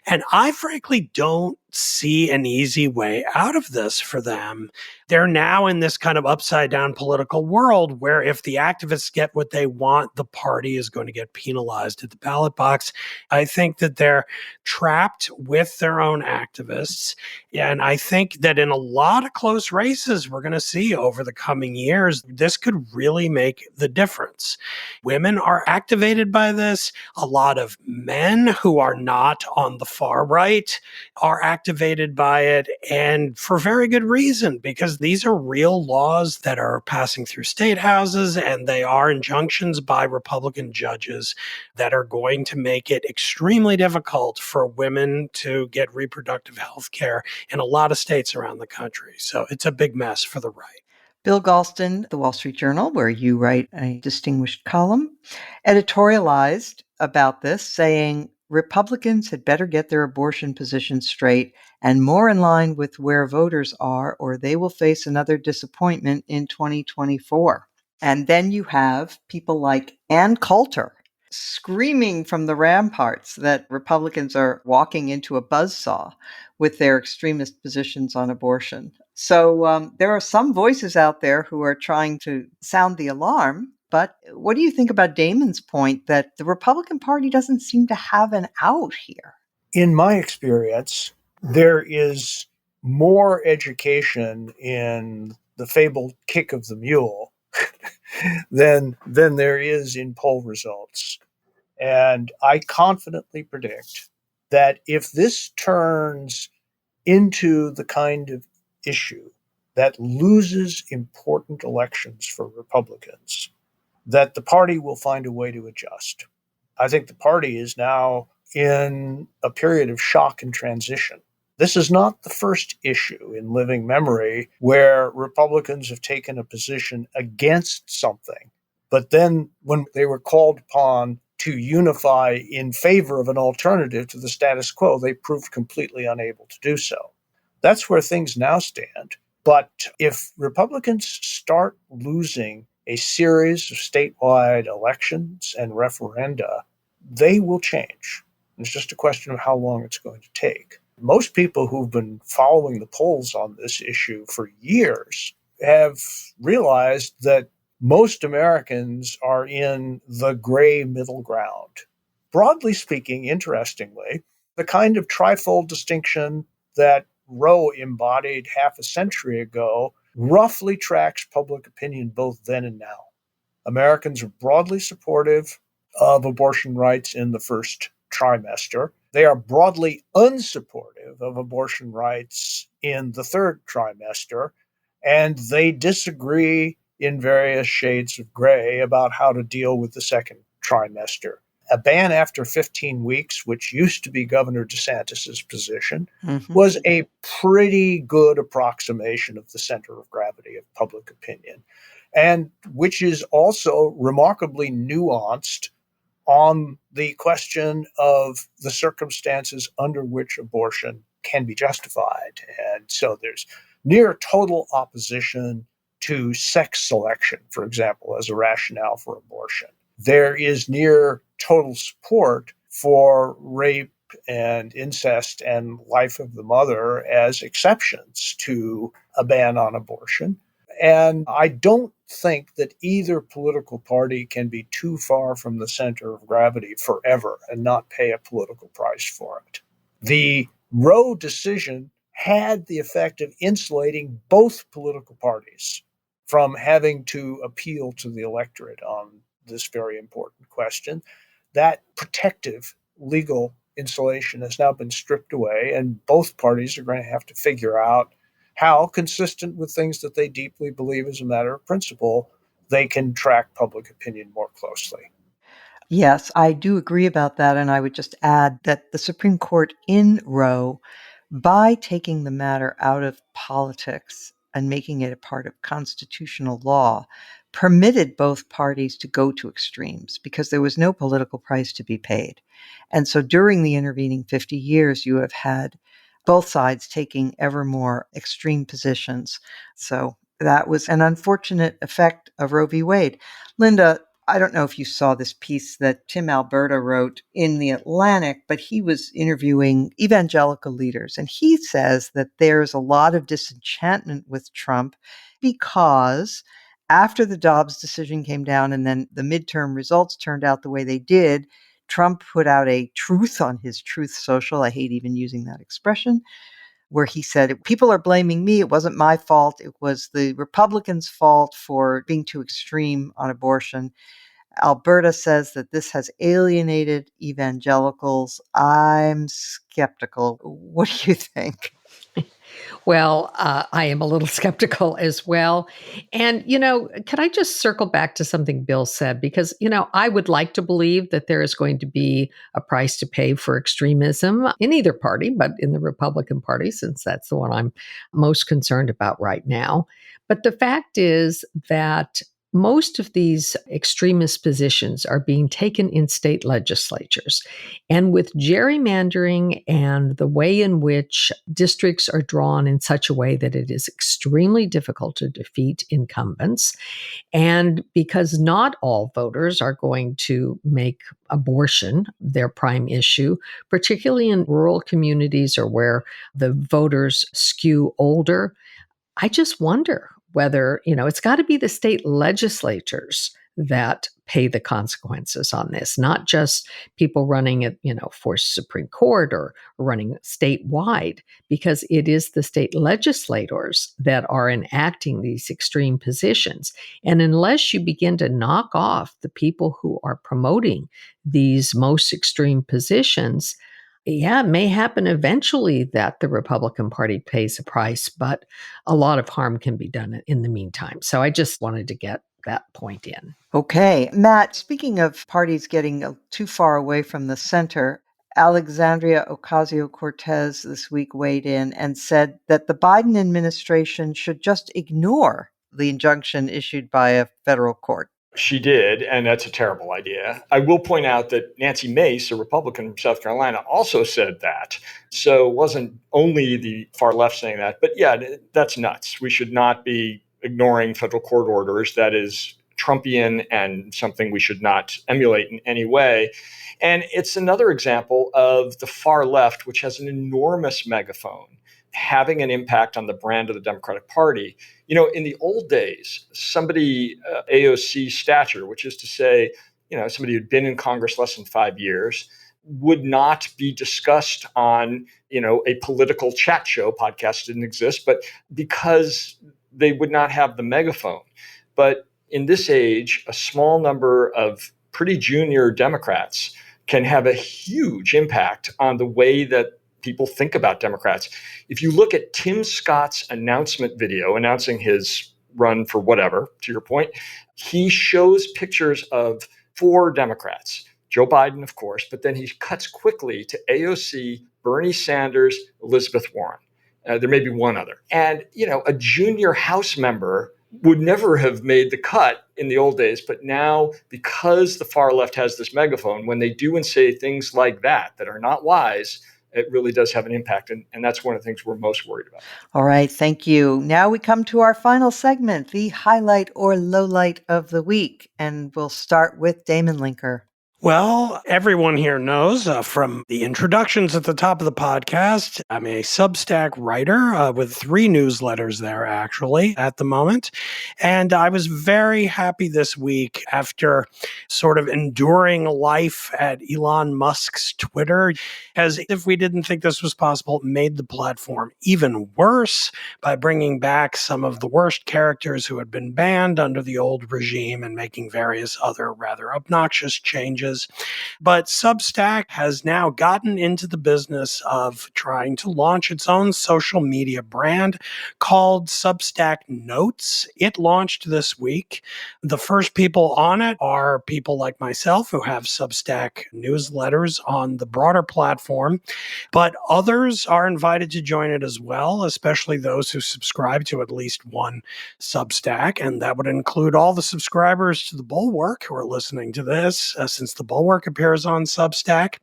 And I frankly don't see an easy way out of this for them. They're now in this kind of upside down political world where if the activists get what they want, the party is going to get penalized at the ballot box. I think that they're trapped with their own activists. And I think that in a lot of close races we're going to see over the coming years, this could really make the difference. Women are activated by this. A lot of men who are not on the far right are activated by it, and for very good reason, because these are real laws that are passing through state houses, and they are injunctions by Republican judges that are going to make it extremely difficult for women to get reproductive health care in a lot of states around the country. So it's a big mess for the right. Bill Galston, The Wall Street Journal, where you write a distinguished column, editorialized about this, saying Republicans had better get their abortion position straight and more in line with where voters are, or they will face another disappointment in 2024. And then you have people like Ann Coulter screaming from the ramparts that Republicans are walking into a buzzsaw with their extremist positions on abortion. So there are some voices out there who are trying to sound the alarm. But what do you think about Damon's point that the Republican Party doesn't seem to have an out here? In my experience, there is more education in the fabled kick of the mule than there is in poll results. And I confidently predict that if this turns into the kind of issue that loses important elections for Republicans, that the party will find a way to adjust. I think the party is now in a period of shock and transition. This is not the first issue in living memory where Republicans have taken a position against something, but then when they were called upon to unify in favor of an alternative to the status quo, they proved completely unable to do so. That's where things now stand. But if Republicans start losing a series of statewide elections and referenda, they will change. It's just a question of how long it's going to take. Most people who've been following the polls on this issue for years have realized that most Americans are in the gray middle ground. Broadly speaking, interestingly, the kind of trifold distinction that Roe embodied half a century ago roughly tracks public opinion both then and now. Americans are broadly supportive of abortion rights in the first trimester. They are broadly unsupportive of abortion rights in the third trimester, and they disagree in various shades of gray about how to deal with the second trimester. A ban after 15 weeks, which used to be Governor DeSantis's position, was a pretty good approximation of the center of gravity of public opinion, and which is also remarkably nuanced on the question of the circumstances under which abortion can be justified. And so there's near total opposition to sex selection, for example, as a rationale for abortion. There is near total support for rape and incest and life of the mother as exceptions to a ban on abortion. And I don't think that either political party can be too far from the center of gravity forever and not pay a political price for it. The Roe decision had the effect of insulating both political parties from having to appeal to the electorate on this very important question. That protective legal insulation has now been stripped away, and both parties are going to have to figure out how, consistent with things that they deeply believe as a matter of principle, they can track public opinion more closely. Yes, I do agree about that. And I would just add that the Supreme Court in Roe, by taking the matter out of politics and making it a part of constitutional law, permitted both parties to go to extremes because there was no political price to be paid. And so during the intervening 50 years, you have had both sides taking ever more extreme positions. So that was an unfortunate effect of Roe v. Wade. Linda, I don't know if you saw this piece that Tim Alberta wrote in The Atlantic, but he was interviewing evangelical leaders. And he says that there's a lot of disenchantment with Trump because after the Dobbs decision came down and then the midterm results turned out the way they did, Trump put out a truth on his Truth Social. I hate even using that expression, where he said, people are blaming me. It wasn't my fault. It was the Republicans' fault for being too extreme on abortion. Alberta says that this has alienated evangelicals. I'm skeptical. What do you think? Well, I am a little skeptical as well. And, can I just circle back to something Bill said? Because, I would like to believe that there is going to be a price to pay for extremism in either party, but in the Republican Party, since that's the one I'm most concerned about right now. But the fact is that most of these extremist positions are being taken in state legislatures. And with gerrymandering and the way in which districts are drawn in such a way that it is extremely difficult to defeat incumbents, and because not all voters are going to make abortion their prime issue, particularly in rural communities or where the voters skew older, I just wonder whether, it's got to be the state legislatures that pay the consequences on this, not just people running it, for Supreme Court or running statewide, because it is the state legislators that are enacting these extreme positions. And unless you begin to knock off the people who are promoting these most extreme positions, yeah, it may happen eventually that the Republican Party pays a price, but a lot of harm can be done in the meantime. So I just wanted to get that point in. Okay. Matt, speaking of parties getting too far away from the center, Alexandria Ocasio-Cortez this week weighed in and said that the Biden administration should just ignore the injunction issued by a federal court. She did, and that's a terrible idea. I will point out that Nancy Mace, a Republican from South Carolina, also said that. So it wasn't only the far left saying that, but yeah, that's nuts. We should not be ignoring federal court orders. That is Trumpian and something we should not emulate in any way. And it's another example of the far left, which has an enormous megaphone, having an impact on the brand of the Democratic Party. In the old days, somebody AOC stature, which is to say, somebody who'd been in Congress less than 5 years, would not be discussed on, a political chat show. Podcast didn't exist, but because they would not have the megaphone. But in this age, a small number of pretty junior Democrats can have a huge impact on the way that people think about Democrats. If you look at Tim Scott's announcement video announcing his run for whatever, to your point, he shows pictures of 4 Democrats, Joe Biden, of course, but then he cuts quickly to AOC, Bernie Sanders, Elizabeth Warren. There may be one other. And, a junior House member would never have made the cut in the old days. But now, because the far left has this megaphone, when they do and say things like that are not wise, it really does have an impact. And that's one of the things we're most worried about. All right. Thank you. Now we come to our final segment, the highlight or lowlight of the week. And we'll start with Damon Linker. Well, everyone here knows from the introductions at the top of the podcast, I'm a Substack writer with 3 newsletters there, actually, at the moment. And I was very happy this week after sort of enduring life at Elon Musk's Twitter, as if we didn't think this was possible, made the platform even worse by bringing back some of the worst characters who had been banned under the old regime and making various other rather obnoxious changes. But Substack has now gotten into the business of trying to launch its own social media brand called Substack Notes. It launched this week. The first people on it are people like myself who have Substack newsletters on the broader platform, but others are invited to join it as well, especially those who subscribe to at least one Substack, and that would include all the subscribers to the Bulwark who are listening to this, since the Bulwark appears on Substack.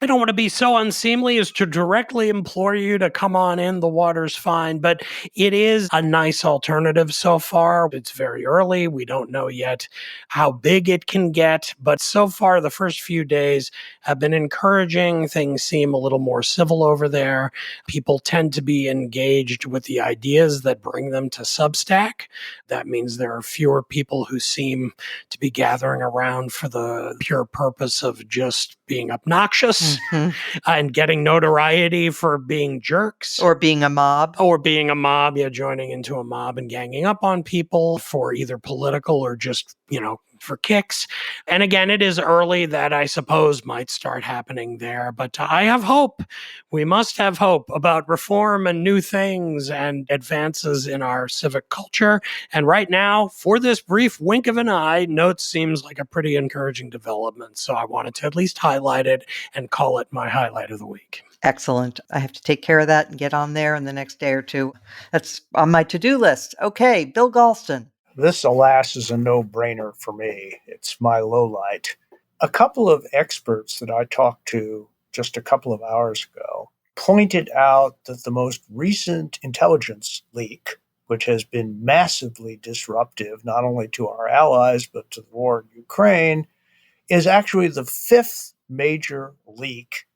I don't want to be so unseemly as to directly implore you to come on in. The water's fine, but it is a nice alternative so far. It's very early. We don't know yet how big it can get, but so far the first few days have been encouraging. Things seem a little more civil over there. People tend to be engaged with the ideas that bring them to Substack. That means there are fewer people who seem to be gathering around for the pure purpose of just being obnoxious and getting notoriety for being jerks. Or being a mob. Joining into a mob and ganging up on people for either political or just, for kicks. And again, it is early. That, I suppose, might start happening there. But I have hope. We must have hope about reform and new things and advances in our civic culture. And right now, for this brief wink of an eye, Notes seems like a pretty encouraging development. So I wanted to at least highlight it and call it my highlight of the week. Excellent. I have to take care of that and get on there in the next day or two. That's on my to-do list. Okay, Bill Galston. This, alas, is a no-brainer for me. It's my lowlight. A couple of experts that I talked to just a couple of hours ago pointed out that the most recent intelligence leak, which has been massively disruptive, not only to our allies, but to the war in Ukraine, is actually the 5th major leak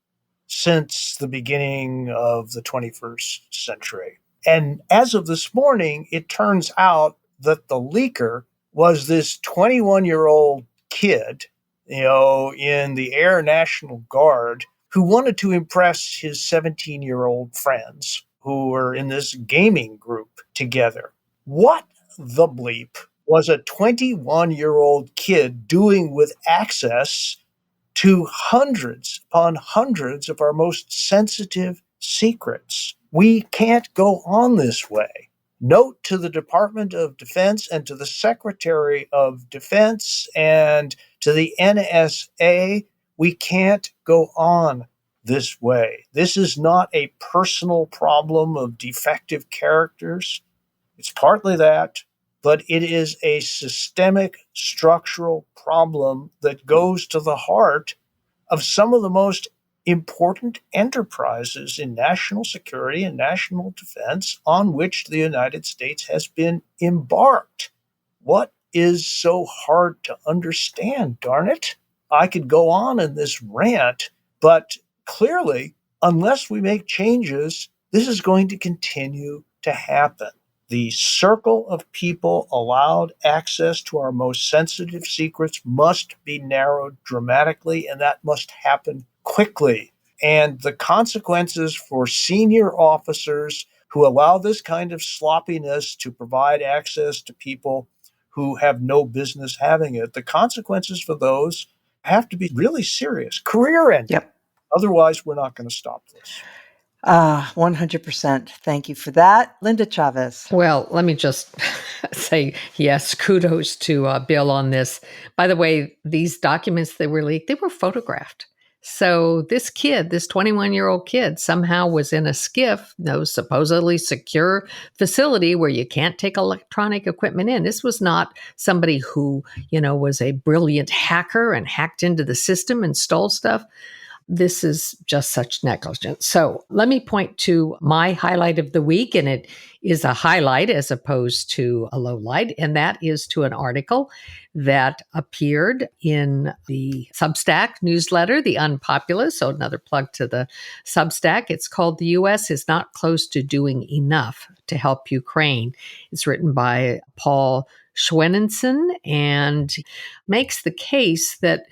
since the beginning of the 21st century. And as of this morning, it turns out that the leaker was this 21-year-old kid, in the Air National Guard, who wanted to impress his 17-year-old friends who were in this gaming group together. What the bleep was a 21-year-old kid doing with access to hundreds upon hundreds of our most sensitive secrets? We can't go on this way. Note to the Department of Defense and to the Secretary of Defense and to the NSA, we can't go on this way. This is not a personal problem of defective characters. It's partly that, but it is a systemic structural problem that goes to the heart of some of the most important enterprises in national security and national defense on which the United States has been embarked. What is so hard to understand, darn it? I could go on in this rant, but clearly, unless we make changes, this is going to continue to happen. The circle of people allowed access to our most sensitive secrets must be narrowed dramatically, and that must happen quickly. And the consequences for senior officers who allow this kind of sloppiness to provide access to people who have no business having it, the consequences for those have to be really serious, career-ending. Yep. Otherwise, we're not going to stop this. 100%. Thank you for that. Linda Chavez. Well, let me just say, yes, kudos to Bill on this. By the way, these documents that were leaked, they were photographed. So this kid, this 21-year-old kid, somehow was in a skiff, supposedly secure facility where you can't take electronic equipment in. This was not somebody who, was a brilliant hacker and hacked into the system and stole stuff. this is just such negligence. So let me point to my highlight of the week, and it is a highlight as opposed to a low light, and that is to an article that appeared in the Substack newsletter, the Unpopular. So another plug to the Substack. It's called "The U.S. is Not Close to Doing Enough to Help Ukraine." It's written by Paul Schwenenson and makes the case that,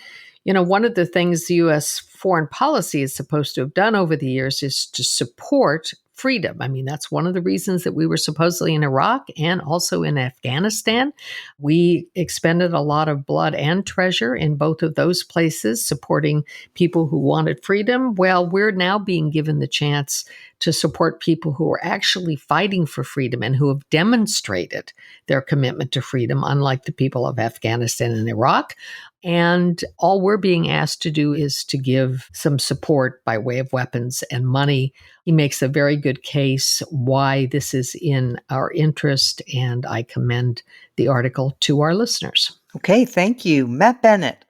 one of the things the U.S. foreign policy is supposed to have done over the years is to support freedom. I mean, that's one of the reasons that we were supposedly in Iraq and also in Afghanistan. We expended a lot of blood and treasure in both of those places, supporting people who wanted freedom. Well, we're now being given the chance to support people who are actually fighting for freedom and who have demonstrated their commitment to freedom, unlike the people of Afghanistan and Iraq. And all we're being asked to do is to give some support by way of weapons and money. He makes a very good case why this is in our interest, and I commend the article to our listeners. Okay, thank you. Matt Bennett.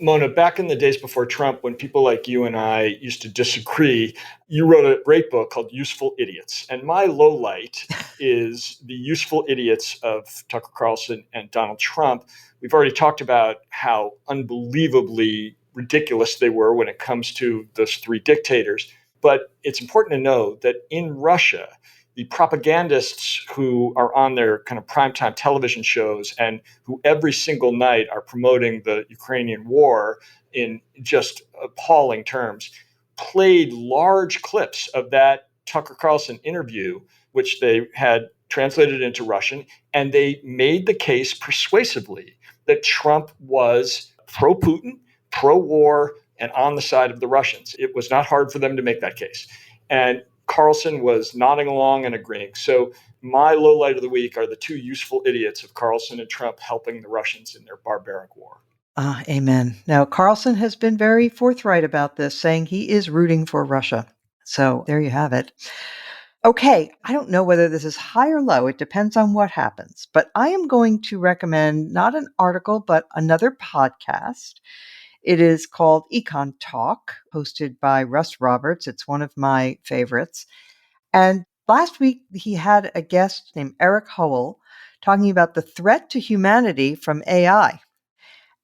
Mona, back in the days before Trump, when people like you and I used to disagree, you wrote a great book called Useful Idiots. And my low light is the useful idiots of Tucker Carlson and Donald Trump. We've already talked about how unbelievably ridiculous they were when it comes to those three dictators. But it's important to know that in Russia, the propagandists who are on their kind of primetime television shows and who every single night are promoting the Ukrainian war in just appalling terms, played large clips of that Tucker Carlson interview, which they had translated into Russian, and they made the case persuasively that Trump was pro-Putin, pro-war, and on the side of the Russians. It was not hard for them to make that case. And Carlson was nodding along and agreeing. So my low light of the week are the two useful idiots of Carlson and Trump helping the Russians in their barbaric war. Amen. Now, Carlson has been very forthright about this, saying he is rooting for Russia. So there you have it. Okay, I don't know whether this is high or low. It depends on what happens. But I am going to recommend not an article, but another podcast. It is called Econ Talk, hosted by Russ Roberts. It's one of my favorites. And last week, he had a guest named Eric Howell talking about the threat to humanity from AI.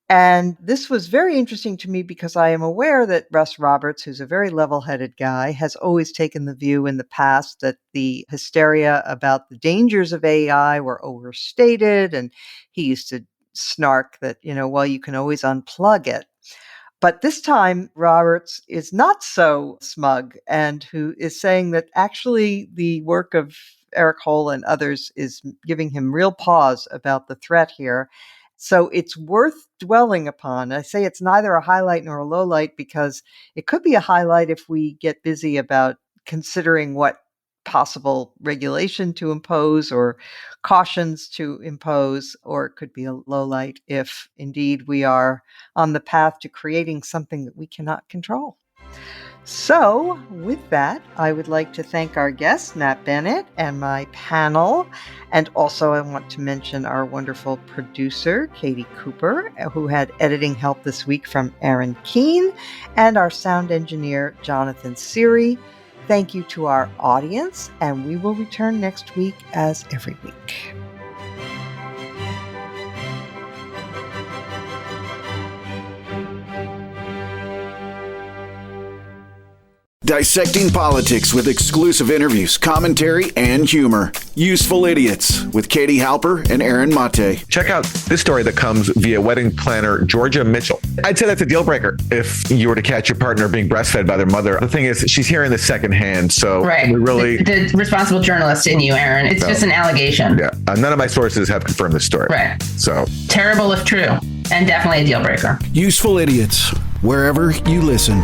And this was very interesting to me because I am aware that Russ Roberts, who's a very level-headed guy, has always taken the view in the past that the hysteria about the dangers of AI were overstated. And he used to snark that, you can always unplug it. But this time, Roberts is not so smug and who is saying that actually the work of Eric Howell and others is giving him real pause about the threat here. So it's worth dwelling upon. I say it's neither a highlight nor a low light because it could be a highlight if we get busy about considering what possible regulation to impose or cautions to impose, or it could be a low light if indeed we are on the path to creating something that we cannot control. So with that, I would like to thank our guest, Matt Bennett, and my panel. And also I want to mention our wonderful producer, Katie Cooper, who had editing help this week from Aaron Keene, and our sound engineer, Jonathan Seary. Thank you to our audience, and we will return next week as every week. Dissecting politics with exclusive interviews, commentary, and humor. Useful Idiots with Katie Halper and Aaron Mate. Check out this story that comes via wedding planner Georgia Mitchell. I'd say that's a deal breaker if you were to catch your partner being breastfed by their mother. The thing is, she's hearing this secondhand, so right. We really... The responsible journalist in you, Aaron. It's just an allegation. Yeah. None of my sources have confirmed this story. Right. So... terrible if true, and definitely a deal breaker. Useful Idiots, wherever you listen.